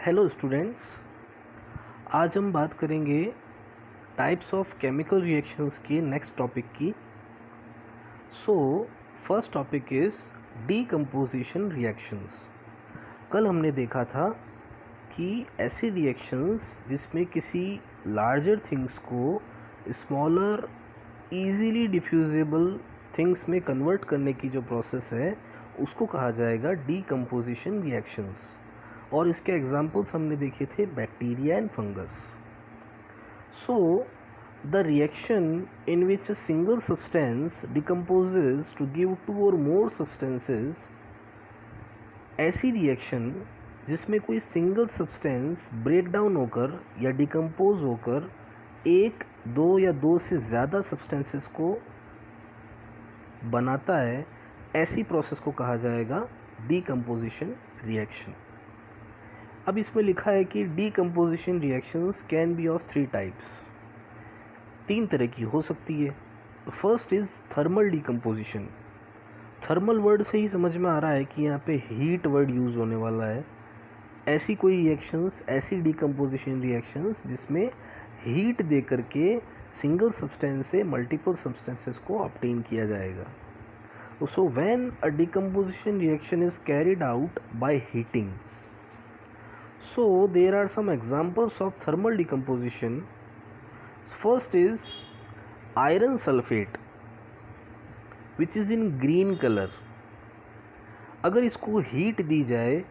Hello students, आज हम बात करेंगे टाइप्स ऑफ केमिकल रिएक्शंस की नेक्स्ट टॉपिक की। So first topic is decomposition reactions. कल हमने देखा था कि ऐसी रिएक्शंस जिसमें किसी लार्जर थिंग्स को स्मॉलर ईजीली डिफ्यूजिबल थिंग्स में कन्वर्ट करने की जो प्रोसेस है उसको कहा जाएगा डीकम्पोजिशन रिएक्शंस। और इसके एग्जाम्पल्स हमने देखे थे bacteria and fungus. So the reaction in which a single substance decomposes to give two or more substances, ऐसी रिएक्शन जिसमें कोई सिंगल सब्सटेंस ब्रेक डाउन होकर या डिकम्पोज होकर एक, दो या दो से ज़्यादा सब्सटेंसेस को बनाता है, ऐसी प्रोसेस को कहा जाएगा डीकम्पोजिशन रिएक्शन। अब इसमें लिखा है कि decomposition reactions can be of 3 types. 3 तरह की हो सकती है। First is thermal decomposition. Thermal word से ही समझ में आ रहा है कि यहाँ पे हीट वर्ड यूज़ होने वाला है। ऐसी कोई रिएक्शंस, ऐसी डीकम्पोजिशन रिएक्शंस जिसमें हीट दे करके सिंगल सब्सटेंस से मल्टीपल सब्सटेंसेस को ऑब्टेन किया जाएगा। So when a decomposition reaction is carried out by heating, so there are some examples of thermal decomposition. First is iron sulfate which is in green color. अगर इसको heat दी जाए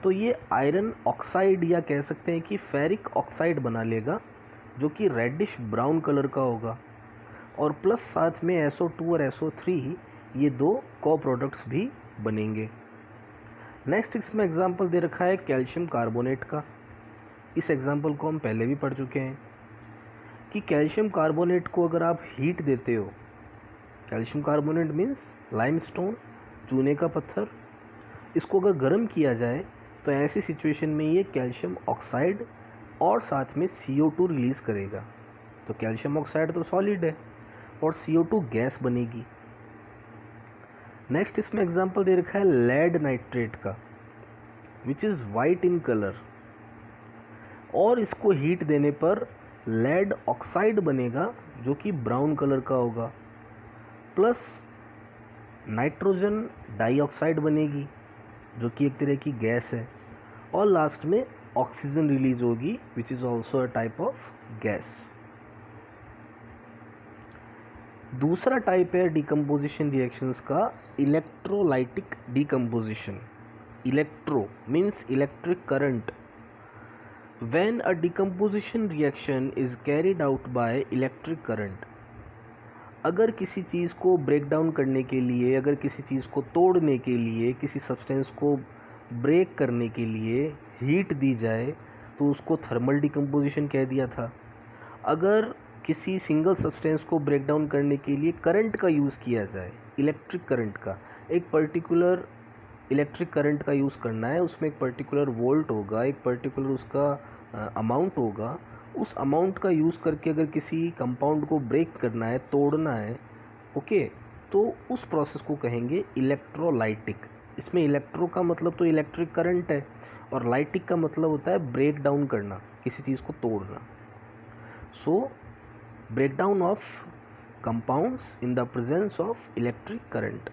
तो ये iron oxide या कह सकते हैं कि फेरिक ऑक्साइड बना लेगा, जो कि रेडिश ब्राउन कलर का होगा। और प्लस साथ में SO2 और SO3 ये दो को प्रोडक्ट्स भी बनेंगे। नेक्स्ट इसमें एग्जाम्पल दे रखा है कैल्शियम कार्बोनेट का। इस एग्जाम्पल को हम पहले भी पढ़ चुके हैं कि कैल्शियम कार्बोनेट को अगर आप हीट देते हो, कैल्शियम कार्बोनेट मीन्स लाइमस्टोन, चूने का पत्थर, इसको अगर गर्म किया जाए तो ऐसी सिचुएशन में ये कैल्शियम ऑक्साइड और साथ में CO2 रिलीज़ करेगा। तो कैल्शियम ऑक्साइड तो सॉलिड है और CO2 गैस बनेगी। नेक्स्ट इसमें एग्जांपल दे रखा है लेड नाइट्रेट का, which is white in colour, और इसको हीट देने पर लेड ऑक्साइड बनेगा जो कि ब्राउन कलर का होगा, प्लस नाइट्रोजन डाइऑक्साइड बनेगी जो कि एक तरह की गैस है, और लास्ट में ऑक्सीजन रिलीज होगी which is also a type of gas. दूसरा टाइप है डीकम्पोजिशन रिएक्शंस का electrolytic decomposition. Electro means electric current. When a decomposition reaction is carried out by electric current, अगर किसी चीज़ को ब्रेक डाउन करने के लिए, अगर किसी चीज़ को तोड़ने के लिए, किसी सब्सटेंस को ब्रेक करने के लिए हीट दी जाए तो उसको थर्मल डीकम्पोजिशन कह दिया था। अगर किसी सिंगल सब्सटेंस को ब्रेक डाउन करने के लिए करंट का यूज़ किया जाए, इलेक्ट्रिक करंट का, एक पर्टिकुलर इलेक्ट्रिक करंट का यूज़ करना है, उसमें एक पर्टिकुलर वोल्ट होगा, एक पर्टिकुलर उसका अमाउंट होगा, उस अमाउंट का यूज़ करके अगर किसी कंपाउंड को ब्रेक करना है, तोड़ना है, ओके, तो उस प्रोसेस को कहेंगे इलेक्ट्रोलाइटिक। इसमें इलेक्ट्रो का मतलब तो इलेक्ट्रिक करंट है और लाइटिक का मतलब होता है ब्रेक डाउन करना, किसी चीज़ को तोड़ना। सो breakdown of compounds in the presence of electric current।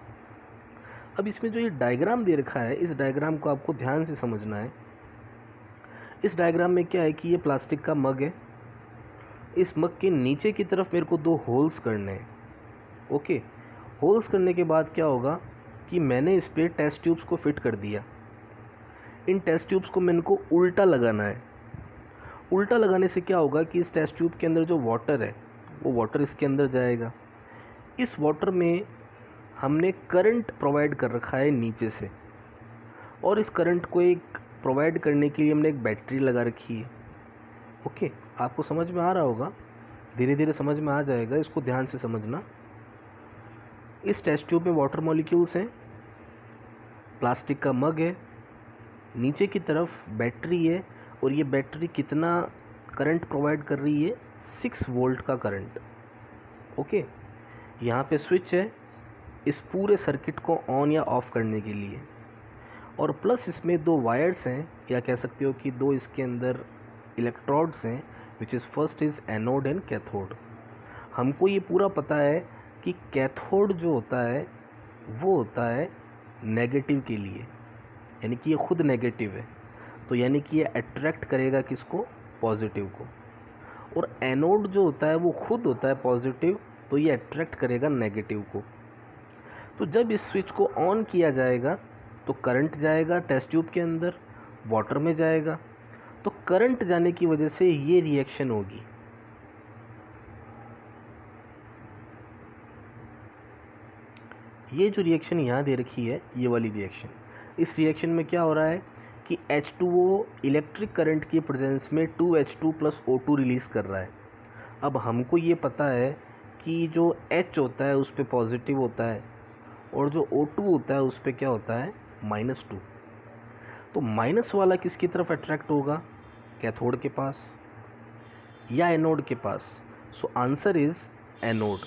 अब इसमें जो ये डायग्राम दे रखा है, इस डायग्राम को आपको ध्यान से समझना है। इस डायग्राम में क्या है कि ये प्लास्टिक का मग है। इस मग के नीचे की तरफ मेरे को 2 होल्स करने हैं। ओके, होल्स करने के बाद क्या होगा कि मैंने इस पर टेस्ट ट्यूब्स को फिट कर दिया। इन टेस्ट ट्यूब्स को मैंने को उल्टा लगाना है। उल्टा लगाने से क्या होगा कि इस टेस्ट ट्यूब के अंदर जो वाटर है वो वाटर इसके अंदर जाएगा। इस वाटर में हमने करंट प्रोवाइड कर रखा है नीचे से, और इस करंट को एक प्रोवाइड करने के लिए हमने एक बैटरी लगा रखी है। ओके, आपको समझ में आ रहा होगा, धीरे धीरे समझ में आ जाएगा, इसको ध्यान से समझना। इस टेस्ट ट्यूब में वाटर मॉलिक्यूल्स हैं, प्लास्टिक का मग है, नीचे की तरफ बैटरी है, और ये बैटरी कितना करंट प्रोवाइड कर रही है? 6 वोल्ट का करंट। ओके, यहाँ पे स्विच है इस पूरे सर्किट को ऑन या ऑफ करने के लिए। और प्लस इसमें दो वायर्स हैं, या कह सकते हो कि दो इसके अंदर इलेक्ट्रोड्स हैं, which is first is anode and cathode. हमको ये पूरा पता है कि कैथोड जो होता है वो होता है नेगेटिव के लिए, यानी कि ये खुद नेगेटिव है, तो यानी कि ये अट्रैक्ट करेगा किसको, पॉजिटिव को। और एनोड जो होता है वो खुद होता है पॉजिटिव, तो ये अट्रैक्ट करेगा नेगेटिव को। तो जब इस स्विच को ऑन किया जाएगा तो करंट जाएगा टेस्ट ट्यूब के अंदर, वाटर में जाएगा, तो करंट जाने की वजह से ये रिएक्शन होगी। ये जो रिएक्शन यहाँ दे रखी है, ये वाली रिएक्शन, इस रिएक्शन में क्या हो रहा है कि H2O इलेक्ट्रिक करंट की प्रेजेंस में 2H2 + O2 रिलीज़ कर रहा है। अब हमको ये पता है कि जो H होता है उस पर पॉजिटिव होता है और जो O2 होता है उस पर क्या होता है, -2। तो माइनस वाला किसकी तरफ अट्रैक्ट होगा, कैथोड के पास या एनोड के पास। So answer is anode,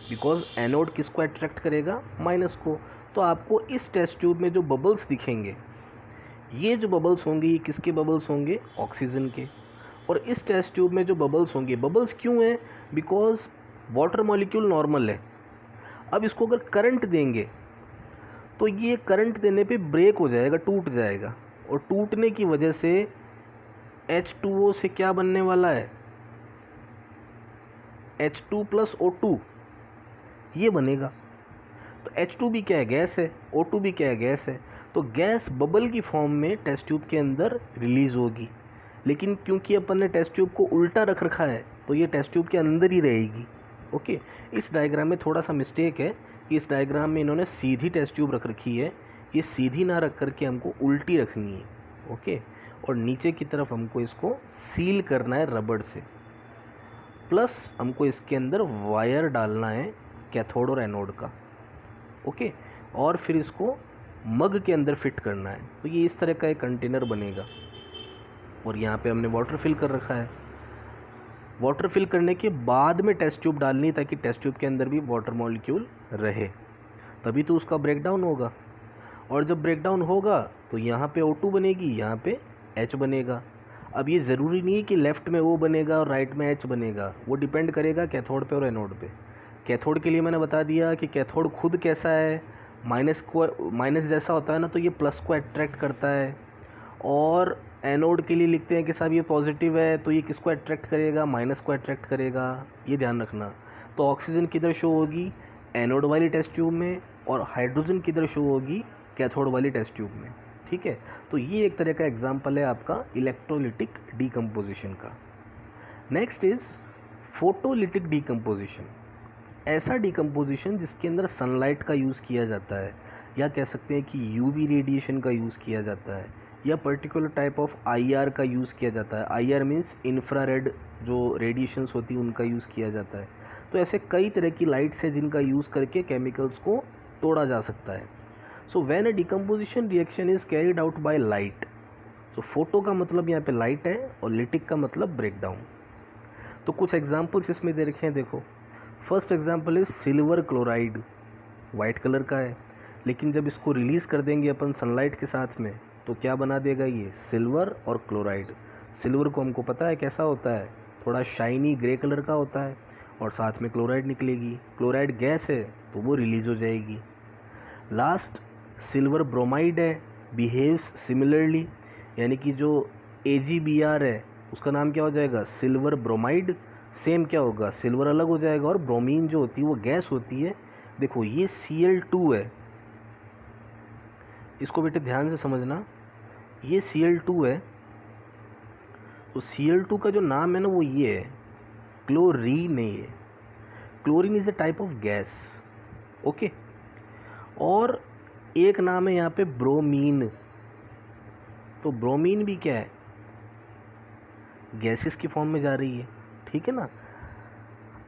because anode किसको अट्रैक्ट करेगा, माइनस को। तो आपको इस टेस्ट ट्यूब में जो बबल्स दिखेंगे, ये जो बबल्स होंगे ये किसके बबल्स होंगे, ऑक्सीजन के। और इस टेस्ट ट्यूब में जो बबल्स होंगे, बबल्स क्यों हैं, बिकॉज वाटर मॉलिक्यूल नॉर्मल है। अब इसको अगर करंट देंगे तो ये करंट देने पे ब्रेक हो जाएगा, टूट जाएगा, और टूटने की वजह से H2O से क्या बनने वाला है, H2 + O2 ये बनेगा। तो H2 भी क्या है, गैस है, O2 भी क्या है, गैस है। तो गैस बबल की फॉर्म में टेस्ट ट्यूब के अंदर रिलीज़ होगी, लेकिन क्योंकि अपन ने टेस्ट ट्यूब को उल्टा रख रखा है तो ये टेस्ट ट्यूब के अंदर ही रहेगी। ओके, इस डायग्राम में थोड़ा सा मिस्टेक है कि इस डायग्राम में इन्होंने सीधी टेस्ट ट्यूब रख रखी है, ये सीधी ना रख करके हमको उल्टी रखनी है। ओके, और नीचे की तरफ हमको इसको सील करना है रबड़ से, प्लस हमको इसके अंदर वायर डालना है कैथोड और एनोड का। ओके, और फिर इसको मग के अंदर फिट करना है। तो ये इस तरह का एक कंटेनर बनेगा, और यहाँ पे हमने वाटर फिल कर रखा है। वाटर फिल करने के बाद में टेस्ट ट्यूब डालनी है, ताकि टेस्ट ट्यूब के अंदर भी वाटर मॉलिक्यूल रहे, तभी तो उसका ब्रेकडाउन होगा। और जब ब्रेकडाउन होगा तो यहाँ पे O2 बनेगी, यहाँ पे H बनेगा। अब ये ज़रूरी नहीं है कि लेफ़्ट में O बनेगा और राइट में H बनेगा, वो डिपेंड करेगा कैथोड पे और एनोड पे। कैथोड के लिए मैंने बता दिया कि कैथोड खुद कैसा है, माइनस जैसा होता है ना, तो ये प्लस को अट्रैक्ट करता है। और एनोड के लिए लिखते हैं कि साहब ये पॉजिटिव है, तो ये किसको अट्रैक्ट करेगा, माइनस को अट्रैक्ट करेगा, ये ध्यान रखना। तो ऑक्सीजन किधर शो होगी, एनोड वाली टेस्ट ट्यूब में, और हाइड्रोजन किधर शो होगी, कैथोड वाली टेस्ट ट्यूब में। ठीक है, तो ये एक तरह का एग्जाम्पल है आपका इलेक्ट्रोलिटिक डीकम्पोजिशन का। Next is photolytic decomposition. ऐसा डीकम्पोजिशन जिसके अंदर सनलाइट का यूज़ किया जाता है, या कह सकते हैं कि यूवी रेडिएशन का यूज़ किया जाता है, या पर्टिकुलर टाइप ऑफ IR का यूज़ किया जाता है। IR मीन्स इंफ्रारेड जो रेडिएशंस होती हैं उनका यूज़ किया जाता है। तो ऐसे कई तरह की लाइट्स है जिनका यूज़ करके केमिकल्स को तोड़ा जा सकता है। So when a decomposition reaction is carried out by light, so photo का मतलब यहाँ पे लाइट है और लिटिक का मतलब ब्रेकडाउन। तो कुछ एग्जाम्पल्स इसमें दे रखे हैं, देखो। First example is silver chloride, white colour का है, लेकिन जब इसको रिलीज़ कर देंगे अपन सनलाइट के साथ में तो क्या बना देगा ये, सिल्वर और क्लोराइड। सिल्वर को हमको पता है कैसा होता है, थोड़ा शाइनी ग्रे कलर का होता है, और साथ में क्लोराइड निकलेगी। क्लोराइड गैस है तो वो रिलीज़ हो जाएगी। लास्ट सिल्वर ब्रोमाइड है, बिहेव्स सिमिलरली, यानी कि जो AgBr है उसका नाम क्या हो जाएगा, सिल्वर ब्रोमाइड। सेम क्या होगा, सिल्वर अलग हो जाएगा, और ब्रोमीन जो होती है वो गैस होती है। देखो ये Cl2 है, इसको बेटे ध्यान से समझना, ये Cl2 है। तो Cl2 का जो नाम है ना वो ये है, क्लोरीन है। ये chlorine is a type of gas. Okay, और एक नाम है यहाँ पे ब्रोमीन। तो ब्रोमीन भी क्या है, गैसेस की फॉर्म में जा रही है। ठीक है ना।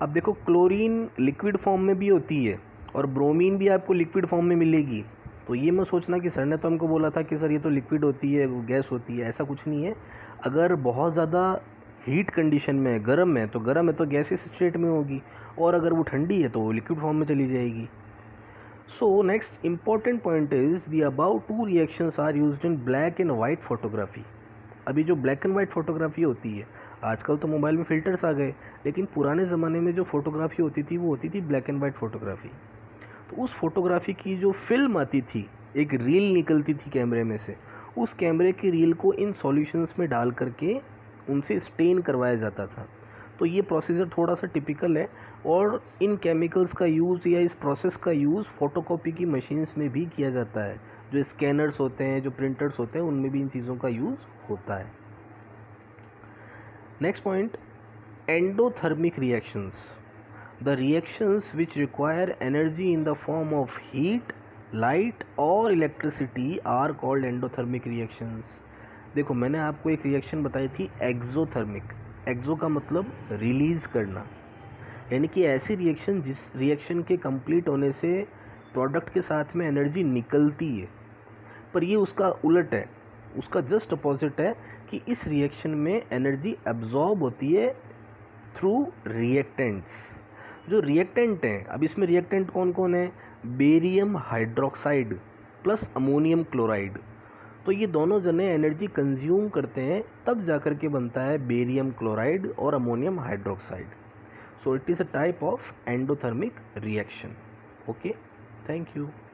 अब देखो क्लोरीन लिक्विड फॉर्म में भी होती है और ब्रोमीन भी आपको लिक्विड फॉर्म में मिलेगी। तो ये मत सोचना कि सर ने तो हमको बोला था कि सर ये तो लिक्विड होती है, वो गैस होती है, ऐसा कुछ नहीं है। अगर बहुत ज़्यादा हीट कंडीशन में गर्म है तो गैसेस स्टेट में होगी, और अगर वो ठंडी है तो वो लिक्विड फॉर्म में चली जाएगी। So next important point is the above two reactions are used in black and white photography. अभी जो ब्लैक एंड वाइट फोटोग्राफी होती है, आजकल तो मोबाइल में फ़िल्टर्स आ गए, लेकिन पुराने ज़माने में जो फोटोग्राफी होती थी वो होती थी ब्लैक एंड वाइट फोटोग्राफी। तो उस फोटोग्राफी की जो फिल्म आती थी, एक रील निकलती थी कैमरे में से, उस कैमरे की रील को इन सॉल्यूशंस में डाल करके उनसे स्टेन करवाया जाता था। तो ये प्रोसीजर थोड़ा सा टिपिकल है और इन केमिकल्स का यूज़ या इस प्रोसेस का यूज़ फ़ोटोकॉपी की मशीन्स में भी किया जाता है। जो स्कैनर्स होते हैं, जो प्रिंटर्स होते हैं, उनमें भी इन चीज़ों का यूज़ होता है। Next point, endothermic reactions. The reactions which require energy in the form of heat, light और electricity are called endothermic reactions. देखो, मैंने आपको एक रिएक्शन बताई थी एक्सोथर्मिक। एक्सो का मतलब रिलीज़ करना, यानी कि ऐसी रिएक्शन जिस रिएक्शन के कंप्लीट होने से प्रोडक्ट के साथ में एनर्जी निकलती है, पर ये उसका उलट है, उसका जस्ट अपोजिट है कि इस रिएक्शन में एनर्जी एब्जॉर्ब होती है थ्रू रिएक्टेंट्स। जो रिएक्टेंट हैं, अब इसमें रिएक्टेंट कौन कौन है? Barium hydroxide plus ammonium chloride. तो ये दोनों जने एनर्जी कंज्यूम करते हैं, तब जाकर के बनता है बेरियम क्लोराइड और ammonium hydroxide. So it is a type of endothermic reaction. Okay, thank you.